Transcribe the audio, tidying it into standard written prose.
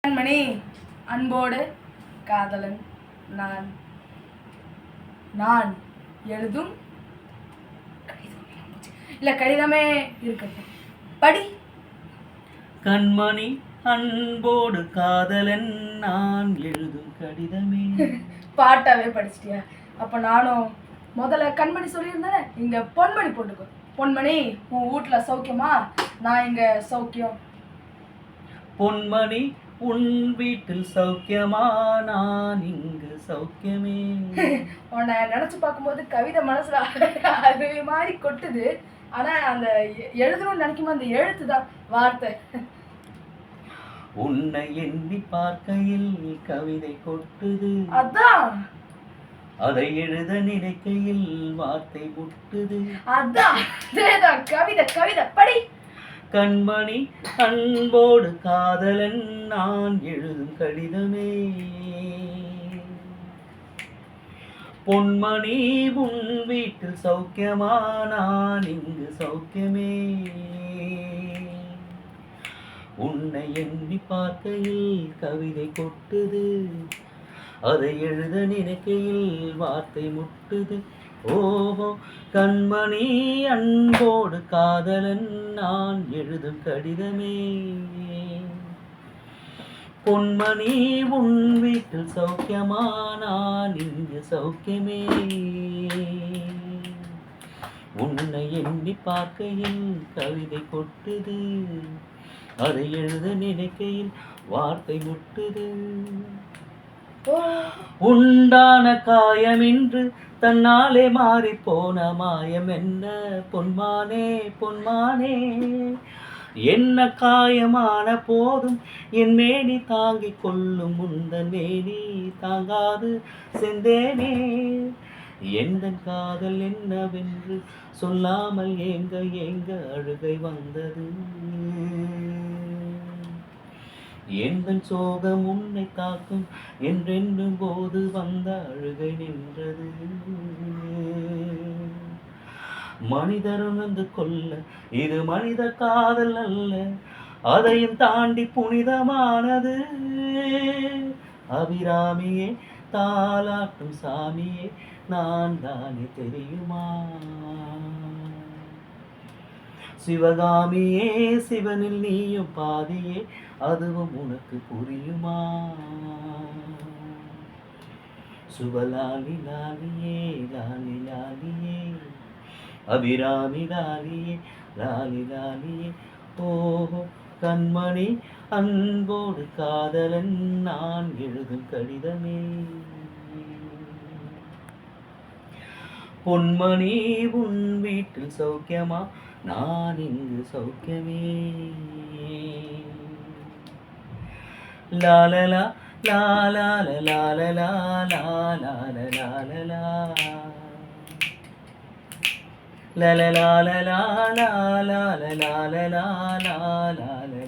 கண்மணி அன்போடு காதலன் நான் நான் எழுதும் கடிதமே இருக்கட்டும் படி. கண்மணி அன்போடு காதலன் நான் எழுதும் கடிதமே. பாட்டாவே படிச்சிட்டியா? அப்ப நானும் முதல்ல கண்மணி சொல்லியிருந்தேன், இங்க பொன்மணி போட்டுக்கோ. பொன்மணி, உன் வீட்டுல சௌக்கியமா? நான் இங்க சௌக்கியம். பொன்மணி, உன் வீட்டில் சௌக்கியமா? நான் இங்கு சௌக்கியமே. உன்னை நினைச்சு பார்க்கும்போது கவிதை மனசுல அது மாதிரி கொட்டுது. ஆனா அந்த எழுதணும்னு நினைக்கும்போது அந்த எழுத்து தான் வார்த்தை. உன்னை எண்ணி பார்க்கையில் கவிதை கொட்டுது, அதான் அதை எழுத நினைக்கையில் வார்த்தை முட்டுது. அதான் அதேதான் கவிதை. கவிதை படி. கண்மணி அன்போடு காதலன் நான் எழுதும் கடிதமே. பொன்மணி, உன் வீட்டில் சௌக்கியமா? நான் இங்கு சௌக்கியமே. உன்னை எண்ணி பார்க்கையில் கவிதை கொட்டுது, அதை எழுத நினைக்கையில் வார்த்தை முட்டுது. ஓஹோ, கண்மணி அன்போடு காதலன் நான் எழுதும் கடிதமே. பொன்மணி, உன் வீட்டில் சௌக்கியமா? நான் இங்கு சௌக்கியமே. உன்னை எண்ணி பார்க்கையில் கவிதை கொட்டுது, அதை எழுத நினைக்கையில் வார்த்தை முட்டுது. உண்டான காயமின்று தன்னாலே மாறி போன மாயம் என்ன பொன்மானே? பொன்மானே, என்ன காயமான போதும் என் மேனி தாங்கிக் கொள்ளும் முந்தன் மேனி தாங்காது செந்தேனே. எந்த காதல் என்னவென்று சொல்லாமல் ஏங்க ஏங்க அழுகை வந்தது. எந்த சோகம் உன்னை தாக்கும் என்றென்னும் போது வந்த அழுகை நின்றது. மனிதர் உணர்ந்து கொள்ள இது மனித காதல் அல்ல, அதையும் தாண்டி புனிதமானது. அபிராமியே, தாலாட்டும் சாமியே, நான் தானே தெரியுமா? சிவகாமியே, சிவனில் நீயும் பாதியே, அதுவும் உனக்கு புரியுமா? சுபலாலி லாலியே, லாலி லாலியே, அபிராமி லாலியே, லாலி லாலியே. ஓஹோ, கண்மணி அன்போடு காதலன் நான் எழுதும் கடிதமே. பொன்மணி, உன் வீட்டில் சௌக்கியமா? நான் இங்கு சௌக்கியமே. லாலலா லாலால லாலலா லாலால லாலலா லலலால லாலால லாலலா லாலால